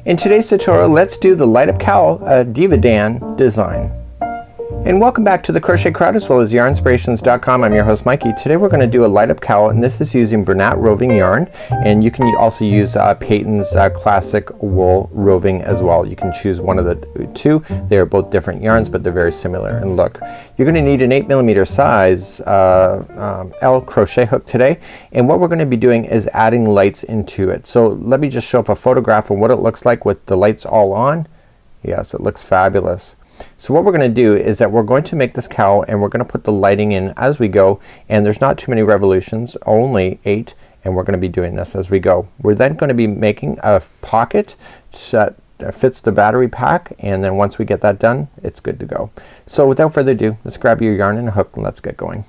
In today's tutorial, let's do the light up cowl Diva Dan design. And welcome back to the Crochet Crowd as well as yarnspirations.com. I'm your host Mikey. Today we're going to do a light up cowl, and this is using Bernat roving yarn, and you can also use Peyton's classic wool roving as well. You can choose one of the two. They are both different yarns, but they're very similar in look. You're going to need an 8mm size L crochet hook today, and what we're going to be doing is adding lights into it. So let me just show up a photograph of what it looks like with the lights all on. Yes, it looks fabulous. So what we're going to do is that we're going to make this cowl, and we're going to put the lighting in as we go, and there's not too many revolutions, only 8, and we're going to be doing this as we go. We're then going to be making a pocket that fits the battery pack, and then once we get that done, it's good to go. So without further ado, let's grab your yarn and a hook and let's get going.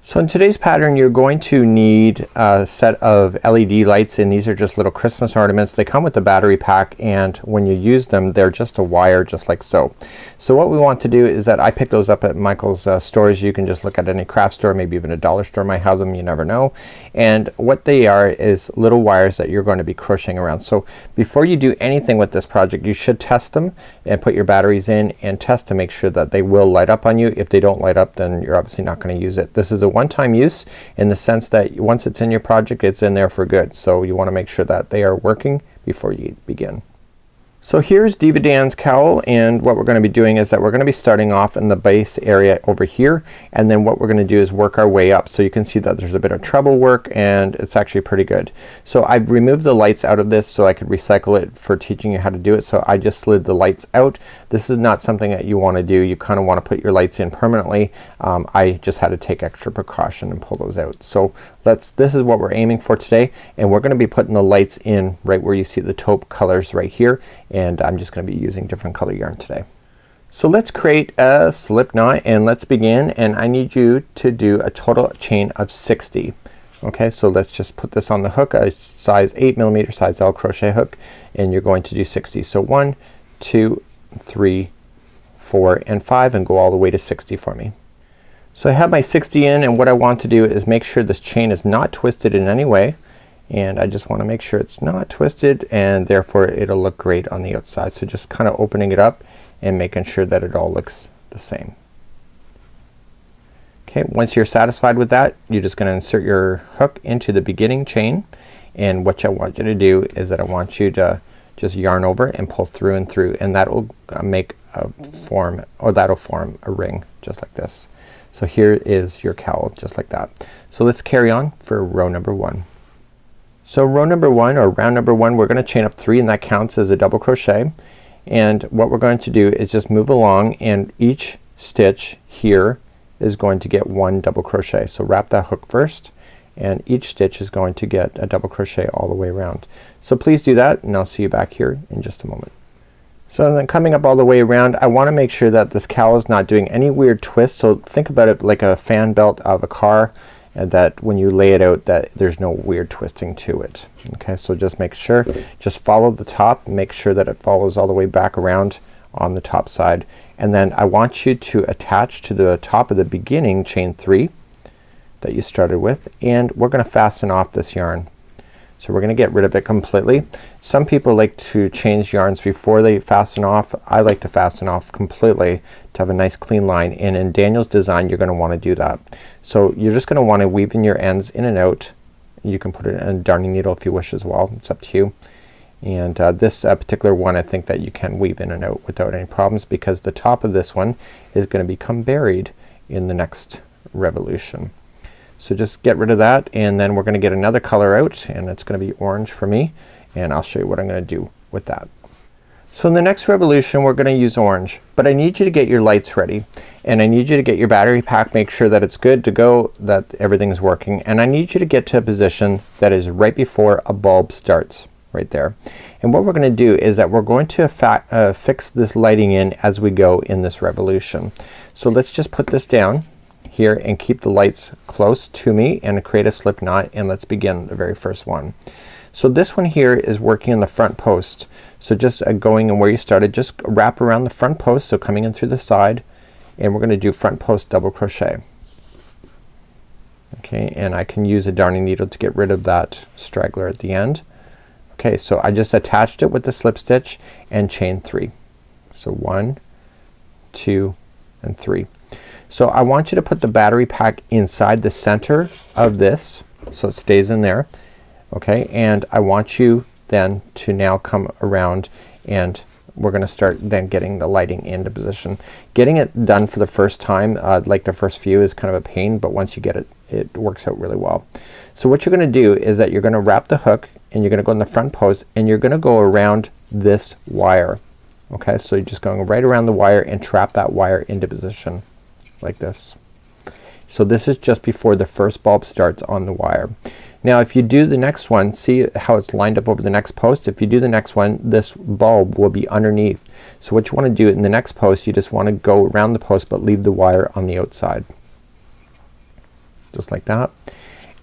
So in today's pattern you're going to need a set of LED lights, and these are just little Christmas ornaments. They come with the battery pack, and when you use them they're just a wire just like so. So what we want to do is that I picked those up at Michael's stores. You can just look at any craft store, maybe even a dollar store might have them, you never know. And what they are is little wires that you're going to be crocheting around. So before you do anything with this project you should test them and put your batteries in and test to make sure that they will light up on you. If they don't light up, then you're obviously not going to use it. This is a one-time use in the sense that once it's in your project it's in there for good. So you want to make sure that they are working before you begin. So here's Diva Dan's cowl, and what we're going to be doing is that we're going to be starting off in the base area over here, and then what we're going to do is work our way up. So you can see that there's a bit of treble work and it's actually pretty good. So I removed the lights out of this so I could recycle it for teaching you how to do it. So I just slid the lights out. This is not something that you want to do. You kind of want to put your lights in permanently. I just had to take extra precaution and pull those out. So this is what we're aiming for today, and we're going to be putting the lights in right where you see the taupe colors right here, and I'm just going to be using different color yarn today. So let's create a slip knot and let's begin, and I need you to do a total chain of 60. Okay, so let's just put this on the hook, a size 8mm size L crochet hook, and you're going to do 60. So 1, 2, 3, 4, and 5, and go all the way to 60 for me. So I have my 60 in, and what I want to do is make sure this chain is not twisted in any way, and I just want to make sure it's not twisted, and therefore it'll look great on the outside. So just kind of opening it up and making sure that it all looks the same. Okay, once you're satisfied with that, you're just going to insert your hook into the beginning chain, and what I want you to do is that I want you to just yarn over and pull through and through, and that will make a form, or that'll form a ring just like this. So here is your cowl just like that. So let's carry on for row number 1. So row number 1, or round number 1, we're going to chain up 3, and that counts as a double crochet. And what we're going to do is just move along, and each stitch here is going to get 1 double crochet. So wrap that hook first, and each stitch is going to get a double crochet all the way around. So please do that, and I'll see you back here in just a moment. So then coming up all the way around, I want to make sure that this cowl is not doing any weird twists. So think about it like a fan belt of a car, and that when you lay it out that there's no weird twisting to it. Okay, so just make sure, just follow the top, make sure that it follows all the way back around on the top side, and then I want you to attach to the top of the beginning chain 3 that you started with, and we're going to fasten off this yarn. So we're going to get rid of it completely. Some people like to change yarns before they fasten off. I like to fasten off completely to have a nice clean line, and in Daniel's design you're going to want to do that. So you're just going to want to weave in your ends in and out. You can put it in a darning needle if you wish as well. It's up to you. And this particular one I think that you can weave in and out without any problems, because the top of this one is going to become buried in the next revolution. So just get rid of that, and then we're going to get another color out, and it's going to be orange for me, and I'll show you what I'm going to do with that. So in the next revolution we're going to use orange, but I need you to get your lights ready, and I need you to get your battery pack, make sure that it's good to go, that everything's working, and I need you to get to a position that is right before a bulb starts right there. And what we're going to do is that we're going to fix this lighting in as we go in this revolution. So let's just put this down here and keep the lights close to me and create a slip knot, and let's begin the very first one. So this one here is working on the front post. So just going and where you started, just wrap around the front post, so coming in through the side, and we're going to do front post double crochet. Okay, and I can use a darning needle to get rid of that straggler at the end. Okay, so I just attached it with the slip stitch and chain 3. So 1, 2, and 3. So I want you to put the battery pack inside the center of this so it stays in there. Okay, and I want you then to now come around and we're gonna start then getting the lighting into position. Getting it done for the first time, like the first few, is kind of a pain, but once you get it, it works out really well. So what you're gonna do is that you're gonna wrap the hook and you're gonna go in the front post and you're gonna go around this wire. Okay, so you're just going right around the wire and trap that wire into position like this. So this is just before the first bulb starts on the wire. Now if you do the next one, see how it's lined up over the next post? If you do the next one, this bulb will be underneath. So what you want to do in the next post, you just want to go around the post but leave the wire on the outside. Just like that.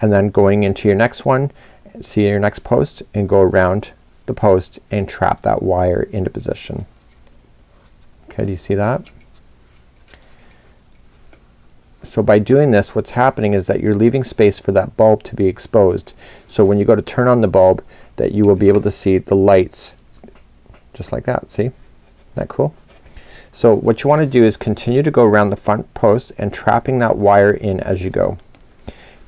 And then going into your next one, see your next post and go around the post and trap that wire into position. Okay, do you see that? So by doing this, what's happening is that you're leaving space for that bulb to be exposed. So when you go to turn on the bulb, that you will be able to see the lights just like that. See? Isn't that cool? So what you want to do is continue to go around the front post and trapping that wire in as you go.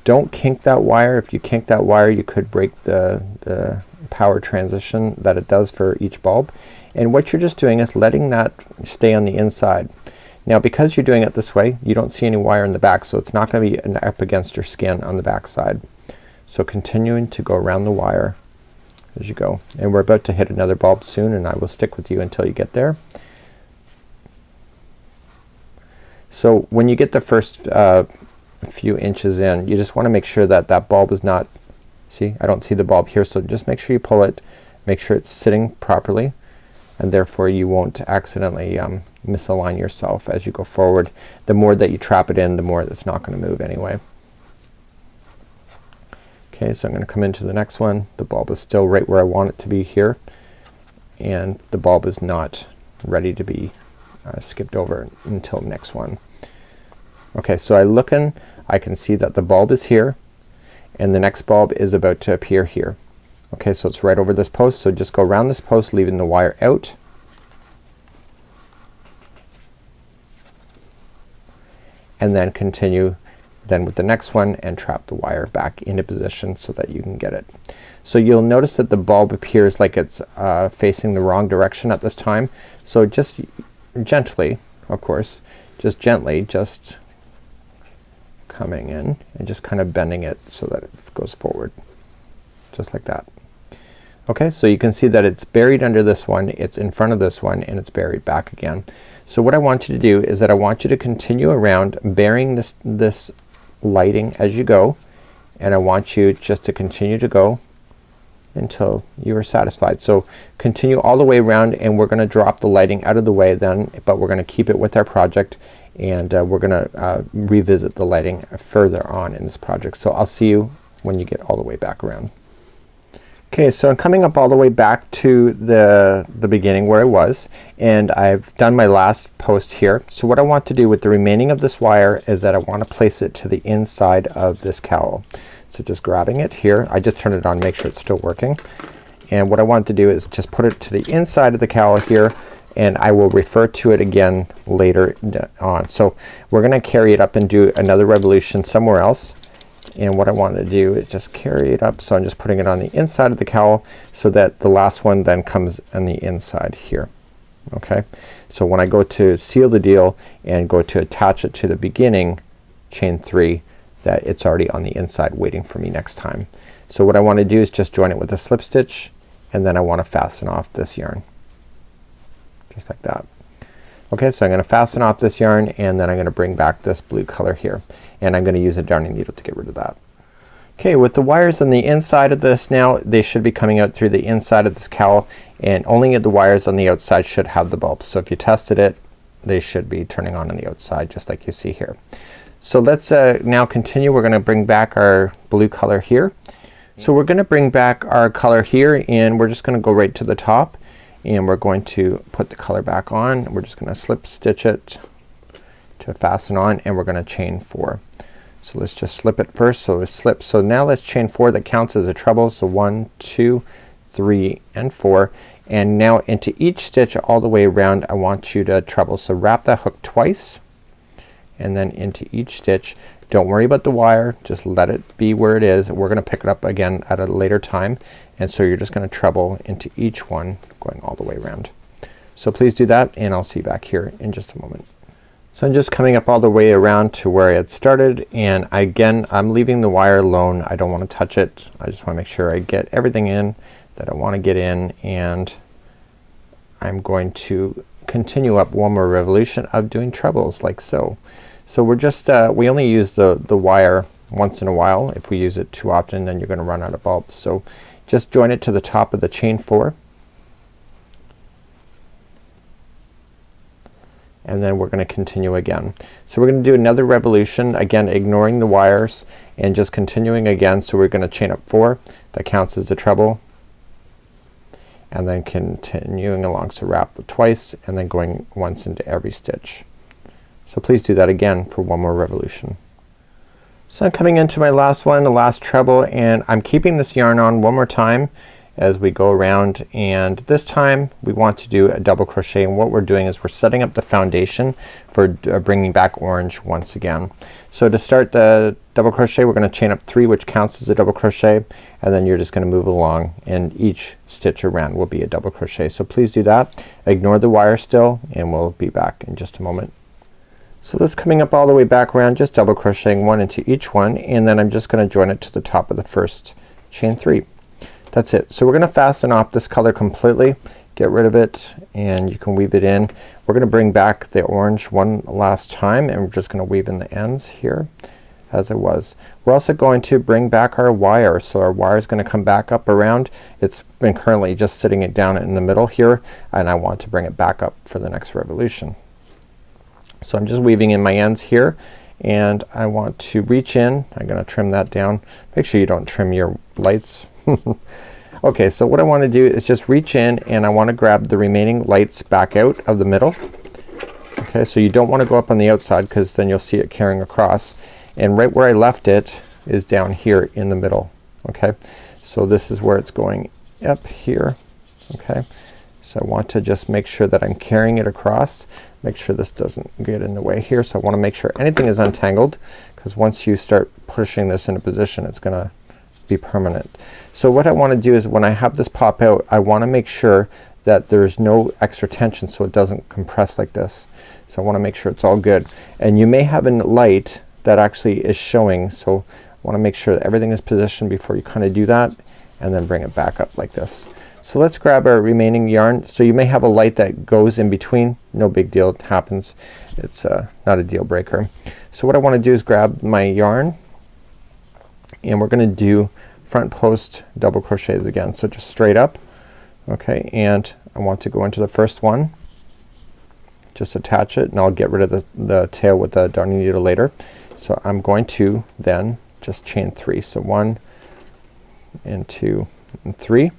Don't kink that wire. If you kink that wire, you could break the power transition that it does for each bulb. And what you're just doing is letting that stay on the inside. Now because you're doing it this way, you don't see any wire in the back, so it's not going to be up against your skin on the back side. So continuing to go around the wire as you go. And we're about to hit another bulb soon and I will stick with you until you get there. So when you get the first few inches in, you just want to make sure that that bulb is not, see, I don't see the bulb here, so just make sure you pull it, make sure it's sitting properly, and therefore you won't accidentally misalign yourself as you go forward. The more that you trap it in, the more it's not going to move anyway. Okay, so I'm going to come into the next one. The bulb is still right where I want it to be here, and the bulb is not ready to be skipped over until the next one. Okay, so I can see that the bulb is here and the next bulb is about to appear here. Okay, so it's right over this post, so just go around this post leaving the wire out. And then continue then with the next one and trap the wire back into position so that you can get it. So you'll notice that the bulb appears like it's facing the wrong direction at this time. So just gently, of course, just gently, just coming in and just kind of bending it so that it goes forward. Just like that. Okay, so you can see that it's buried under this one, it's in front of this one, and it's buried back again. So what I want you to do is that I want you to continue around burying this lighting as you go, and I want you just to continue to go until you are satisfied. So continue all the way around and we're gonna drop the lighting out of the way then, but we're gonna keep it with our project, and we're gonna revisit the lighting further on in this project. So I'll see you when you get all the way back around. Okay, so I'm coming up all the way back to the beginning where I was, and I've done my last post here. So what I want to do with the remaining of this wire is that I want to place it to the inside of this cowl. So just grabbing it here, I just turn it on, make sure it's still working, and what I want to do is just put it to the inside of the cowl here, and I will refer to it again later on. So we're gonna carry it up and do another revolution somewhere else. And what I want to do is just carry it up, so I'm just putting it on the inside of the cowl so that the last one then comes on the inside here. Okay, so when I go to seal the deal and go to attach it to the beginning, chain 3, that it's already on the inside waiting for me next time. So what I want to do is just join it with a slip stitch, and then I want to fasten off this yarn just like that. Okay, so I'm gonna fasten off this yarn, and then I'm gonna bring back this blue color here, and I'm gonna use a darning needle to get rid of that. Okay, with the wires on the inside of this now, they should be coming out through the inside of this cowl, and only the wires on the outside should have the bulbs. So if you tested it, they should be turning on the outside just like you see here. So let's now continue. We're gonna bring back our blue color here. So we're gonna bring back our color here, and we're just gonna go right to the top, and we're going to put the color back on. We're just gonna slip stitch it to fasten on, and we're gonna chain 4. So let's just slip it first, so it slips. So now let's chain 4. That counts as a treble. So 1, 2, 3 and 4, and now into each stitch all the way around I want you to treble. So wrap that hook twice and then into each stitch. Don't worry about the wire, just let it be where it is. We're gonna pick it up again at a later time, and so you're just gonna treble into each one going all the way around. So please do that, and I'll see you back here in just a moment. So I'm just coming up all the way around to where I had started, and again I'm leaving the wire alone. I don't want to touch it. I just want to make sure I get everything in that I want to get in, and I'm going to continue up one more revolution of doing trebles like so. So we're just we only use the wire once in a while. If we use it too often then you're gonna run out of bulbs. So just join it to the top of the chain 4, and then we're gonna continue again. So we're gonna do another revolution, again ignoring the wires and just continuing again. So we're gonna chain up 4, that counts as a treble, and then continuing along. So wrap twice and then going once into every stitch. So please do that again for one more revolution. So I'm coming into my last one, the last treble, and I'm keeping this yarn on one more time as we go around, and this time we want to do a double crochet, and what we're doing is we're setting up the foundation for bringing back orange once again. So to start the double crochet we're gonna chain up 3, which counts as a double crochet, and then you're just gonna move along and each stitch around will be a double crochet. So please do that. Ignore the wire still, and we'll be back in just a moment. So this coming up all the way back around, just double crocheting 1 into each one, and then I'm just gonna join it to the top of the first chain 3. That's it. So we're gonna fasten off this color completely, get rid of it, and you can weave it in. We're gonna bring back the orange one last time, and we're just gonna weave in the ends here as it was. We're also going to bring back our wire. So our wire is gonna come back up around. It's been currently just sitting it down in the middle here, and I want to bring it back up for the next revolution. So I'm just weaving in my ends here, and I want to reach in. I'm gonna trim that down. Make sure you don't trim your lights. Okay, so what I want to do is just reach in, and I want to grab the remaining lights back out of the middle. Okay, so you don't want to go up on the outside because then you'll see it carrying across, and right where I left it is down here in the middle. Okay, so this is where it's going up here. Okay, so I want to just make sure that I'm carrying it across. Make sure this doesn't get in the way here. So I want to make sure anything is untangled, because once you start pushing this into position it's gonna be permanent. So what I want to do is when I have this pop out, I want to make sure that there's no extra tension so it doesn't compress like this. So I want to make sure it's all good. And you may have a light that actually is showing, so I want to make sure that everything is positioned before you kind of do that, and then bring it back up like this. So let's grab our remaining yarn. So you may have a light that goes in between. No big deal, it happens. It's not a deal breaker. So what I want to do is grab my yarn, and we're gonna do front post double crochets again. So just straight up. Okay, and I want to go into the first one, just attach it, and I'll get rid of the tail with the darning needle later. So I'm going to then just chain 3. So 1 and 2 and 3.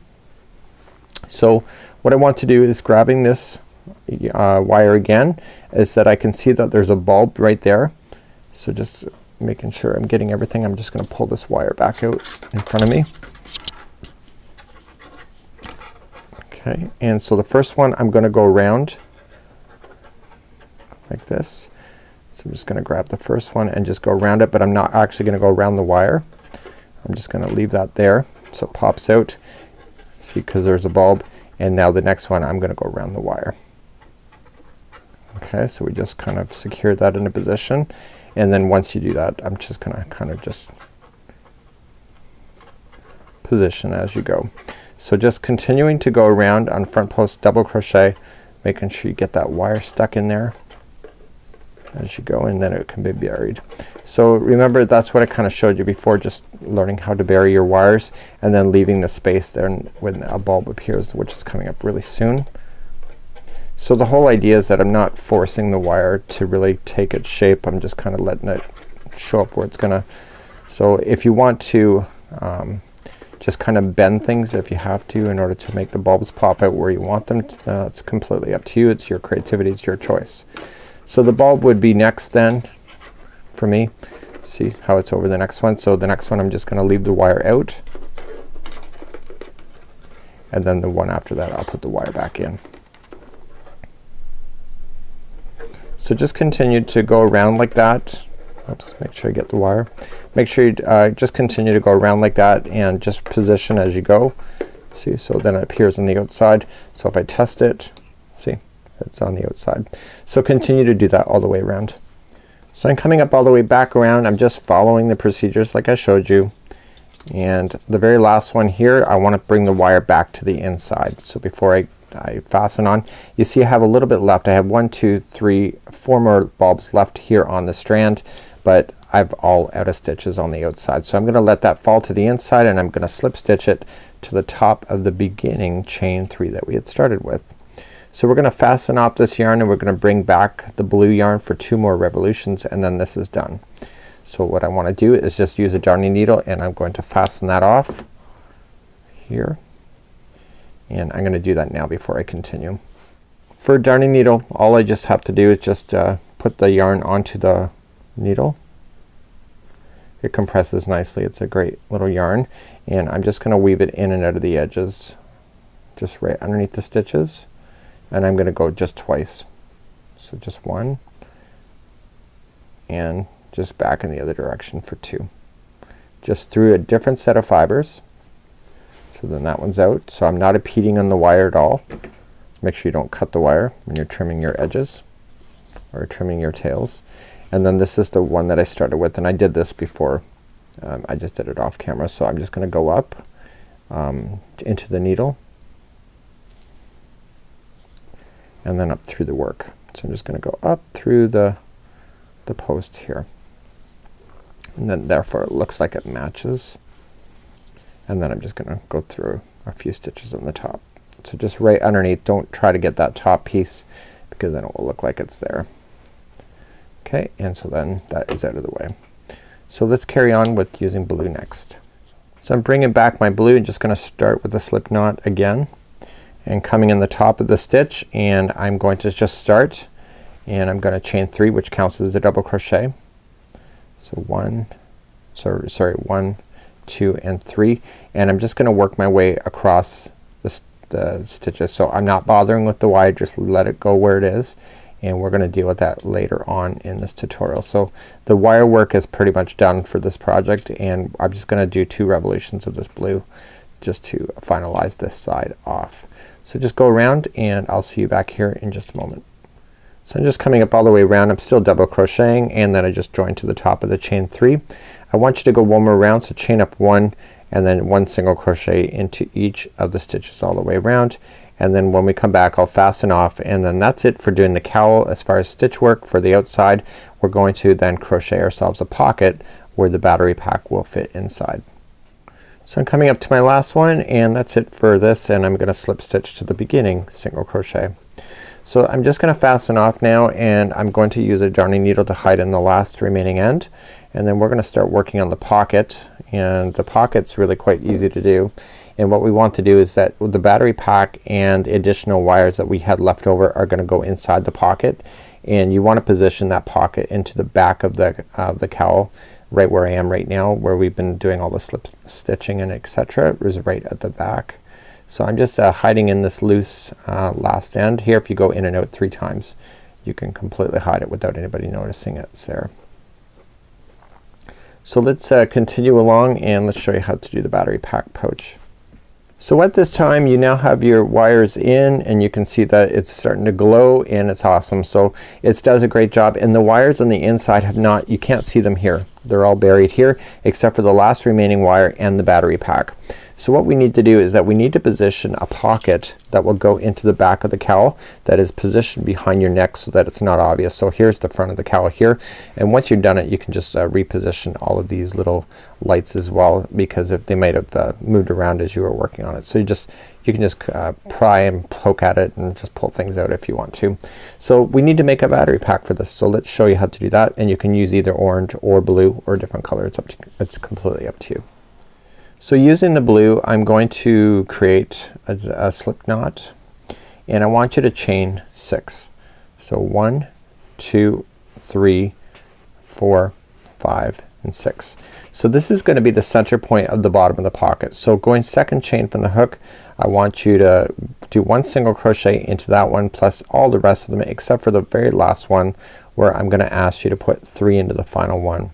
So what I want to do is grabbing this wire again, is that I can see that there's a bulb right there. So just making sure I'm getting everything, I'm just gonna pull this wire back out in front of me. Okay, and so the first one I'm gonna go around like this. So I'm just gonna grab the first one and just go around it, but I'm not actually gonna go around the wire. I'm just gonna leave that there so it pops out. See, because there's a bulb. And now the next one I'm gonna go around the wire. Okay, so we just kind of secured that into position, and then once you do that I'm just gonna kind of just position as you go. So just continuing to go around on front post double crochet, making sure you get that wire stuck in there as you go, and then it can be buried. So remember, that's what I kind of showed you before, just learning how to bury your wires and then leaving the space there when a bulb appears, which is coming up really soon. So the whole idea is that I'm not forcing the wire to really take its shape. I'm just kind of letting it show up where it's gonna. So if you want to just kind of bend things if you have to in order to make the bulbs pop out where you want them to, it's completely up to you. It's your creativity, it's your choice. So the bulb would be next then for me. See how it's over the next one. So the next one I'm just gonna leave the wire out, and then the one after that I'll put the wire back in. So just continue to go around like that. Oops, make sure you get the wire. Make sure you just continue to go around like that and just position as you go. See, so then it appears on the outside. So if I test it, see, it's on the outside. So continue to do that all the way around. So I'm coming up all the way back around. I'm just following the procedures like I showed you. And the very last one here, I want to bring the wire back to the inside. So before I fasten on, you see I have a little bit left. I have 1, 2, 3, 4 more bulbs left here on the strand, but I've all out of stitches on the outside. So I'm gonna let that fall to the inside, and I'm gonna slip stitch it to the top of the beginning chain 3 that we had started with. So we're gonna fasten off this yarn, and we're gonna bring back the blue yarn for 2 more revolutions, and then this is done. So what I want to do is just use a darning needle, and I'm going to fasten that off here, and I'm gonna do that now before I continue. For a darning needle, all I just have to do is just put the yarn onto the needle. It compresses nicely. It's a great little yarn, and I'm just gonna weave it in and out of the edges, just right underneath the stitches, and I'm gonna go just twice. So just 1 and just back in the other direction for 2, just through a different set of fibers. So then that one's out. So I'm not impeding on the wire at all. Make sure you don't cut the wire when you're trimming your edges or trimming your tails. And then this is the one that I started with, and I did this before. I just did it off camera. So I'm just gonna go up into the needle and then up through the work. So I'm just gonna go up through the post here, and then therefore it looks like it matches. And then I'm just gonna go through a few stitches on the top. So just right underneath. Don't try to get that top piece, because then it will look like it's there. Okay, and so then that is out of the way. So let's carry on with using blue next. So I'm bringing back my blue and just gonna start with the slip knot again, and coming in the top of the stitch, and I'm going to just start, and I'm gonna chain 3, which counts as a double crochet. So 1, 2 and 3, and I'm just gonna work my way across the stitches. So I'm not bothering with the wire, just let it go where it is, and we're gonna deal with that later on in this tutorial. So the wire work is pretty much done for this project, and I'm just gonna do 2 revolutions of this blue just to finalize this side off. So just go around, and I'll see you back here in just a moment. So I'm just coming up all the way around. I'm still double crocheting, and then I just joined to the top of the chain 3. I want you to go 1 more round, so chain up 1 and then 1 single crochet into each of the stitches all the way around, and then when we come back I'll fasten off, and then that's it for doing the cowl. As far as stitch work for the outside, we're going to then crochet ourselves a pocket where the battery pack will fit inside. So I'm coming up to my last one, and that's it for this, and I'm gonna slip stitch to the beginning single crochet. So I'm just gonna fasten off now, and I'm going to use a darning needle to hide in the last remaining end, and then we're gonna start working on the pocket, and the pocket's really quite easy to do. And what we want to do is that the battery pack and the additional wires that we had left over are gonna go inside the pocket, and you want to position that pocket into the back of the cowl, right where I am right now, where we've been doing all the slip stitching and etc. is right at the back. So I'm just hiding in this loose last end here. If you go in and out 3 times, you can completely hide it without anybody noticing it's there. So let's continue along, and let's show you how to do the battery pack pouch. So at this time you now have your wires in, and you can see that it's starting to glow, and it's awesome. So it does a great job, and the wires on the inside have not, you can't see them here. They're all buried here except for the last remaining wire and the battery pack. So what we need to do is that we need to position a pocket that will go into the back of the cowl that is positioned behind your neck so that it's not obvious. So here's the front of the cowl here, and once you're done it, you can just reposition all of these little lights as well, because if they might have moved around as you were working on it. So you can just pry and poke at it and just pull things out if you want to. So we need to make a battery pack for this, so let's show you how to do that, and you can use either orange or blue or a different color. It's completely up to you. So using the blue, I'm going to create a slip knot, and I want you to chain 6. So 1, 2, 3, 4, 5 and 6. So this is going to be the center point of the bottom of the pocket. So going second chain from the hook, I want you to do 1 single crochet into that one plus all the rest of them except for the very last one where I'm gonna ask you to put 3 into the final one.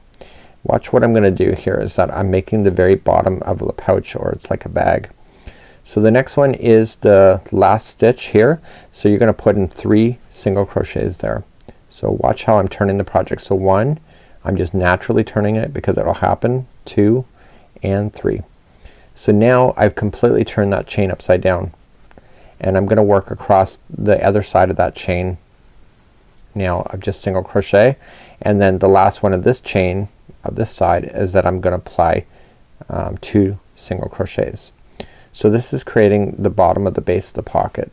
Watch what I'm gonna do here is that I'm making the very bottom of the pouch, or it's like a bag. So the next one is the last stitch here. So you're gonna put in 3 single crochets there. So watch how I'm turning the project. So 1, I'm just naturally turning it because it'll happen, 2 and 3. So now I've completely turned that chain upside down and I'm gonna work across the other side of that chain now of just single crochet, and then the last one of this chain of this side is that I'm gonna apply 2 single crochets. So this is creating the bottom of the base of the pocket.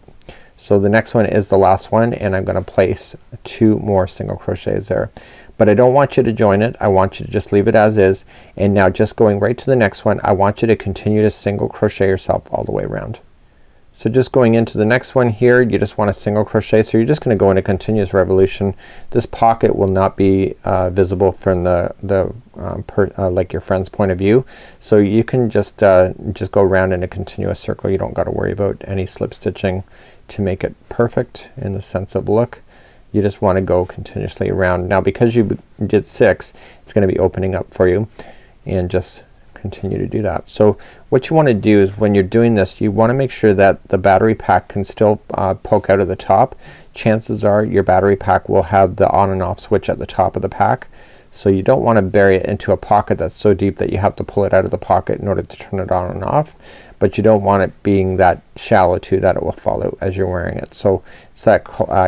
So the next one is the last one and I'm gonna place 2 more single crochets there. But I don't want you to join it. I want you to just leave it as is, and now just going right to the next one I want you to continue to single crochet yourself all the way around. So just going into the next one here, you just want to single crochet. So you're just gonna go into continuous revolution. This pocket will not be visible from like your friend's point of view. So you can just go around in a continuous circle. You don't got to worry about any slip stitching to make it perfect in the sense of look. You just want to go continuously around. Now because you did 6, it's gonna be opening up for you, and just continue to do that. So what you want to do is when you're doing this you want to make sure that the battery pack can still poke out of the top. Chances are your battery pack will have the on and off switch at the top of the pack. So you don't want to bury it into a pocket that's so deep that you have to pull it out of the pocket in order to turn it on and off. But you don't want it being that shallow too that it will fall out as you're wearing it. So it's that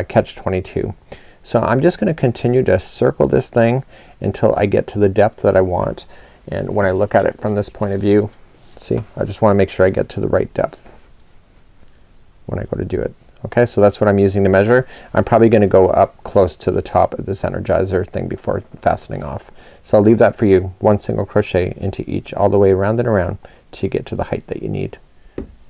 catch-22. So I'm just gonna continue to circle this thing until I get to the depth that I want. And when I look at it from this point of view, see, I just want to make sure I get to the right depth when I go to do it. Okay, so that's what I'm using to measure. I'm probably gonna go up close to the top of this energizer thing before fastening off. So I'll leave that for you. 1 single crochet into each all the way around and around till you get to the height that you need.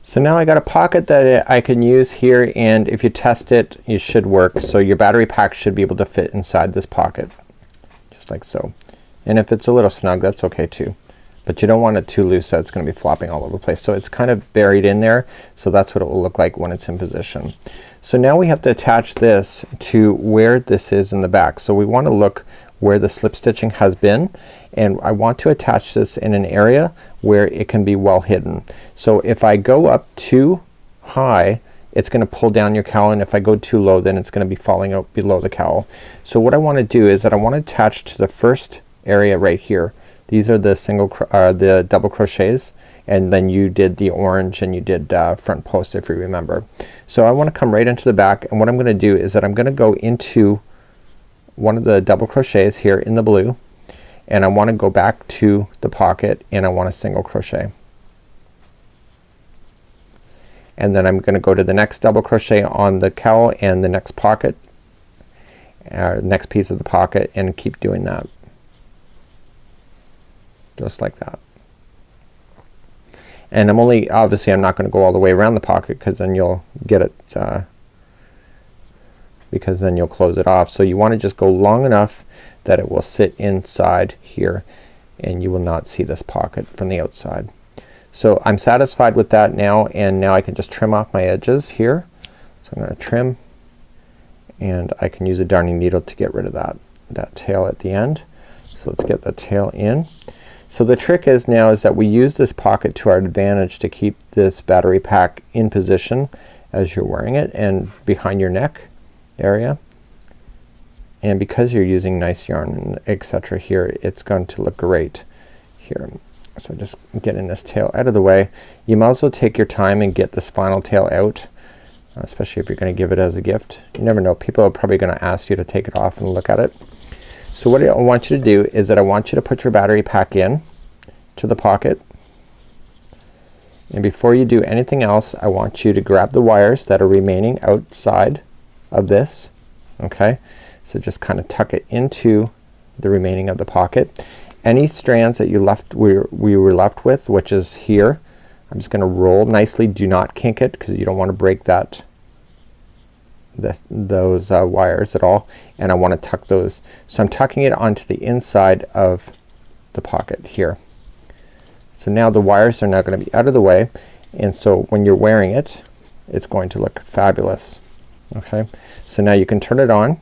So now I got a pocket that I can use here, and if you test it you should work. So your battery pack should be able to fit inside this pocket just like so. And if it's a little snug that's okay too, but you don't want it too loose that it's gonna be flopping all over the place. So it's kind of buried in there, so that's what it will look like when it's in position. So now we have to attach this to where this is in the back. So we want to look where the slip stitching has been, and I want to attach this in an area where it can be well hidden. So if I go up too high it's gonna pull down your cowl, and if I go too low then it's gonna be falling out below the cowl. So what I want to do is that I want to attach to the first area right here. These are the the double crochets, and then you did the orange and you did front post if you remember. So I want to come right into the back, and what I'm gonna do is that I'm gonna go into one of the double crochets here in the blue, and I want to go back to the pocket and I want to single crochet. And then I'm gonna go to the next double crochet on the cowl and the next pocket, next piece of the pocket, and keep doing that. Just like that. And I'm only obviously I'm not gonna go all the way around the pocket because then you'll get it because then you'll close it off. So you want to just go long enough that it will sit inside here and you will not see this pocket from the outside. So I'm satisfied with that now, and now I can just trim off my edges here. So I'm gonna trim, and I can use a darning needle to get rid of that tail at the end. So let's get the tail in. So the trick is now is that we use this pocket to our advantage to keep this battery pack in position as you're wearing it and behind your neck area. And because you're using nice yarn and etc. here, it's going to look great here. So just getting this tail out of the way. You might as well take your time and get this final tail out, especially if you're gonna give it as a gift. You never know, people are probably gonna ask you to take it off and look at it. So what I want you to do is that I want you to put your battery pack in to the pocket, and before you do anything else I want you to grab the wires that are remaining outside of this. Okay, so just kind of tuck it into the remaining of the pocket. Any strands that you left we were left with, which is here, I'm just gonna roll nicely. Do not kink it because you don't want to break those wires at all, and I want to tuck those. So I'm tucking it onto the inside of the pocket here. So now the wires are now going to be out of the way, and so when you're wearing it, it's going to look fabulous. Okay, so now you can turn it on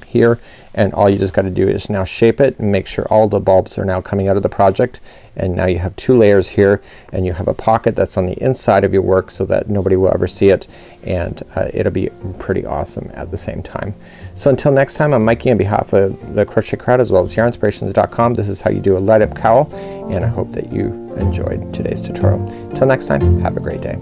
here, and all you just got to do is now shape it and make sure all the bulbs are now coming out of the project, and now you have 2 layers here, and you have a pocket that's on the inside of your work so that nobody will ever see it, and it'll be pretty awesome at the same time. So until next time, I'm Mikey on behalf of the Crochet Crowd as well as yarnspirations.com. This is how you do a light up cowl, and I hope that you enjoyed today's tutorial. Till next time, have a great day.